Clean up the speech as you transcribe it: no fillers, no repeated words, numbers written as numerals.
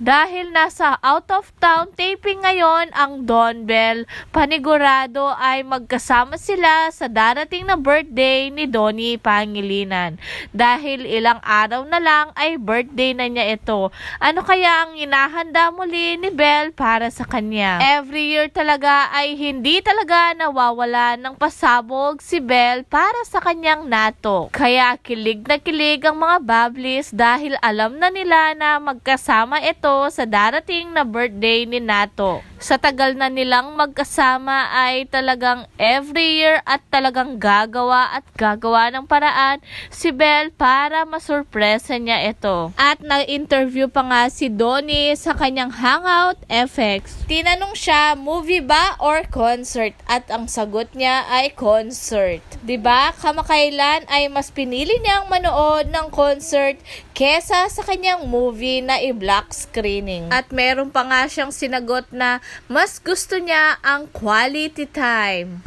Dahil nasa out of town taping ngayon ang Don Bell, panigurado ay magkasama sila sa darating na birthday ni Donnie Pangilinan. Dahil ilang araw na lang ay birthday na niya ito. Ano kaya ang inahanda muli ni Bell para sa kanya? Every year talaga ay hindi talaga nawawala ng pasabog si Bell para sa kanyang nato. Kaya kilig na kilig ang mga Bablis dahil alam na nila na magkasama ito sa darating na birthday ni Nato. Sa tagal na nilang magkasama ay talagang every year at talagang gagawa ng paraan si Bell para masurpresa niya ito. At na-interview pa nga si Donnie sa kanyang Hangout FX. Tinanong siya, movie ba or concert? At ang sagot niya ay concert. 'Di ba? Kamakailan ay mas pinili niyang manood ng concert kesa sa kanyang movie na i-black screening. At meron pa nga siyang sinagot na mas gusto niya ang quality time.